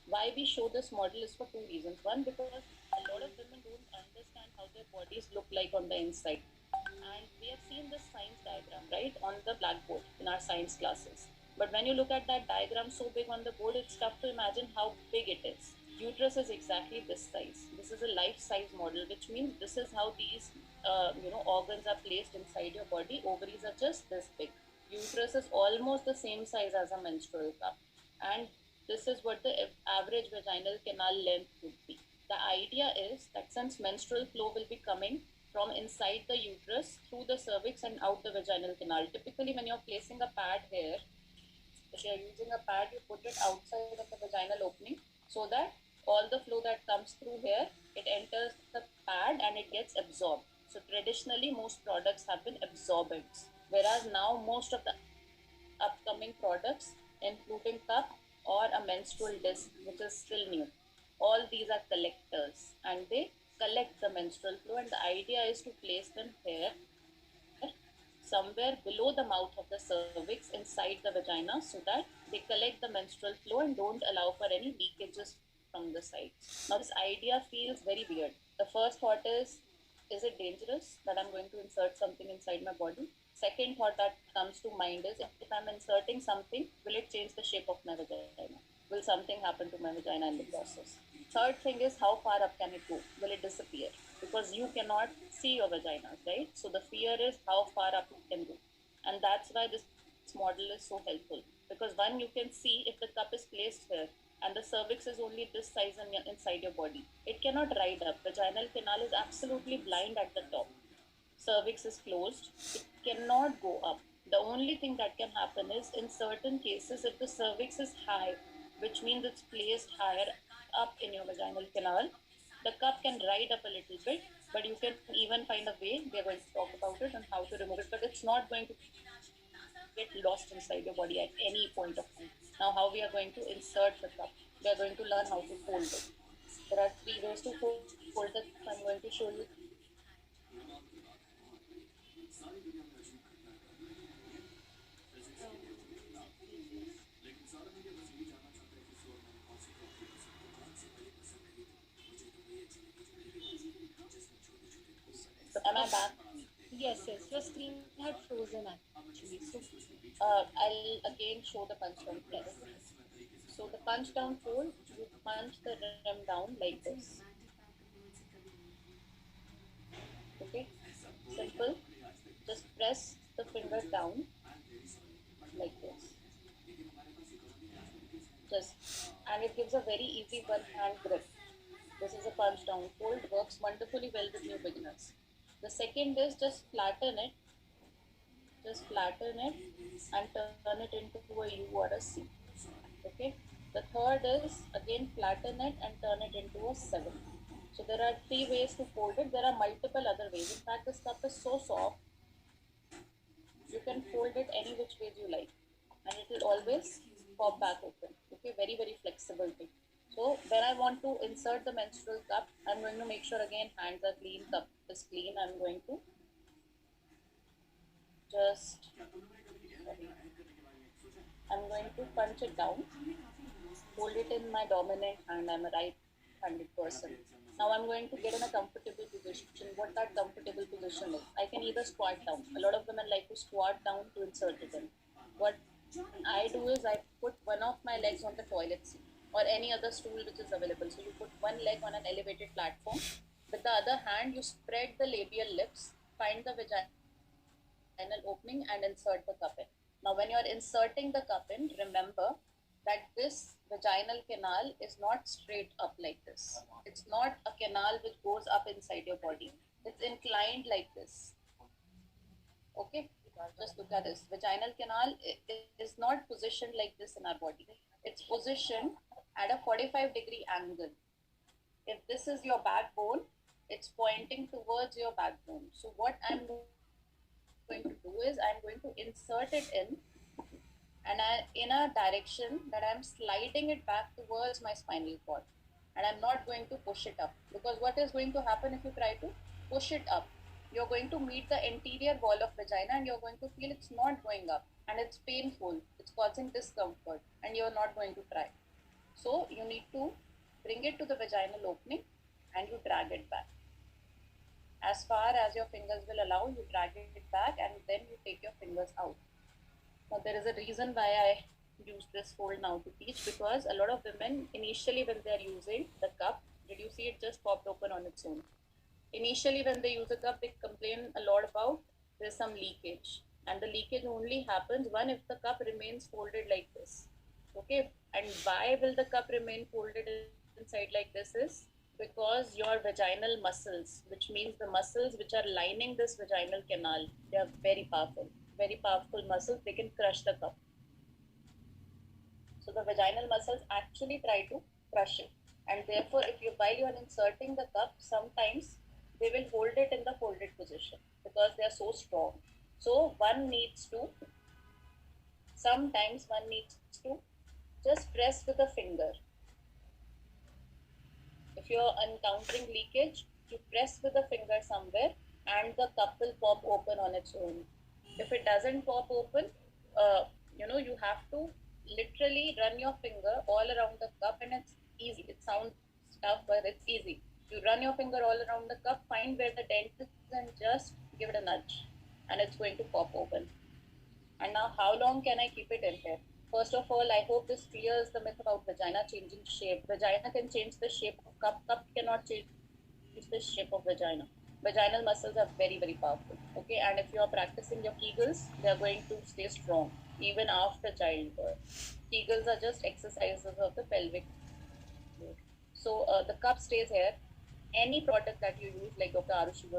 Why we show this model is for two reasons. One, because a lot of women don't understand how their bodies look like on the inside. And we have seen this science diagram, right, on the blackboard in our science classes. But when you look at that diagram so big on the board, it's tough to imagine how big it is. Uterus is exactly this size. This is a life size model, which means this is how these organs are placed inside your body. Ovaries are just this big. Uterus is almost the same size as a menstrual cup, and this is what the average vaginal canal length would be. The idea is that since menstrual flow will be coming from inside the uterus through the cervix and out the vaginal canal, typically when you're placing a pad here, if you're using a pad, you put it outside of the vaginal opening so that all the flow that comes through here, it enters the pad and it gets absorbed. So traditionally, most products have been absorbents, whereas now most of the upcoming products, including cup or a menstrual disc, which is still new, all these are collectors and they collect the menstrual flow. And the idea is to place them here somewhere below the mouth of the cervix inside the vagina so that they collect the menstrual flow and don't allow for any leakages from the sides. Now, this idea feels very weird. The first thought is it dangerous that I'm going to insert something inside my body? Second thought that comes to mind is if I'm inserting something, will it change the shape of my vagina? Will something happen to my vagina in the process? Third thing is how far up can it go? Will it disappear? Because you cannot see your vaginas, right? So the fear is how far up it can go. And that's why this model is so helpful. Because one, you can see if the cup is placed here and the cervix is only this size inside your body, it cannot ride up. Vaginal canal is absolutely blind at the top. Cervix is closed, it cannot go up. The only thing that can happen is in certain cases, if the cervix is high, which means it's placed higher up in your vaginal canal, the cup can ride up a little bit, but you can even find a way. We are going to talk about it and how to remove it, but it's not going to get lost inside your body at any point of time. Now, how we are going to insert the cup? We are going to learn how to fold it. There are three ways to fold it. I'm going to show you. Am I back? Yes, yes, your screen had frozen actually. So, I'll again show the punch down fold. So the punch down fold, you punch the rim down like this. Okay, simple. Just press the finger down like this. Just, and it gives a very easy one hand grip. This is a punch down fold, works wonderfully well with new beginners. The second is just flatten it, and turn it into a U or a C. Okay. The third is again flatten it and turn it into a 7. So there are three ways to fold it. There are multiple other ways. In fact, this cup is so soft, you can fold it any which ways you like, and it will always pop back open. Okay, very very flexible thing. So when I want to insert the menstrual cup, I'm going to make sure again hands are clean, cup is clean. I'm going to just sorry, I'm going to punch it down, hold it in my dominant hand. I'm a right-handed person. Now I'm going to get in a comfortable position. What that comfortable position is, I can either squat down. A lot of women like to squat down to insert it in. What I do is I put one of my legs on the toilet seat or any other stool which is available. So you put one leg on an elevated platform. With the other hand, you spread the labial lips, find the vaginal opening and insert the cup in. Now, when you're inserting the cup in, remember that this vaginal canal is not straight up like this. It's not a canal which goes up inside your body. It's inclined like this. Okay, just look at this. Vaginal canal is not positioned like this in our body. It's positioned at a 45-degree angle. If this is your backbone, it's pointing towards your backbone. So what I'm going to do is I'm going to insert it in a direction that I'm sliding it back towards my spinal cord. And I'm not going to push it up, because what is going to happen if you try to push it up? You're going to meet the anterior wall of vagina and you're going to feel it's not going up and it's painful. It's causing discomfort and you're not going to try. So you need to bring it to the vaginal opening and you drag it back. As far as your fingers will allow, you drag it back and then you take your fingers out. Now, there is a reason why I use this hold now to teach, because a lot of women, initially, when they're using the cup, did you see it just popped open on its own? Initially, when they use a cup, they complain a lot about there's some leakage. And the leakage only happens one if the cup remains folded like this. Okay, and why will the cup remain folded inside like this is because your vaginal muscles, which means the muscles which are lining this vaginal canal, they are very powerful muscles. They can crush the cup. So the vaginal muscles actually try to crush it, and therefore, if you while you are inserting the cup, sometimes they will hold it in the folded position because they are so strong. So sometimes one needs to just press with a finger. If you're encountering leakage, you press with a finger somewhere and the cup will pop open on its own. If it doesn't pop open, you have to literally run your finger all around the cup, and it's easy. It sounds tough, but it's easy. You run your finger all around the cup, find where the dent is, and just give it a nudge, and it's going to pop open. And now, how long can I keep it in here? First of all, I hope this clears the myth about vagina changing shape. Vagina can change the shape of cup. Cup cannot change the shape of vagina. Vaginal muscles are very, very powerful. Okay, and if you are practicing your Kegels, they are going to stay strong even after childbirth. Kegels are just exercises of the pelvic floor. So the cup stays here. Any product that you use, like Dr. Arushi was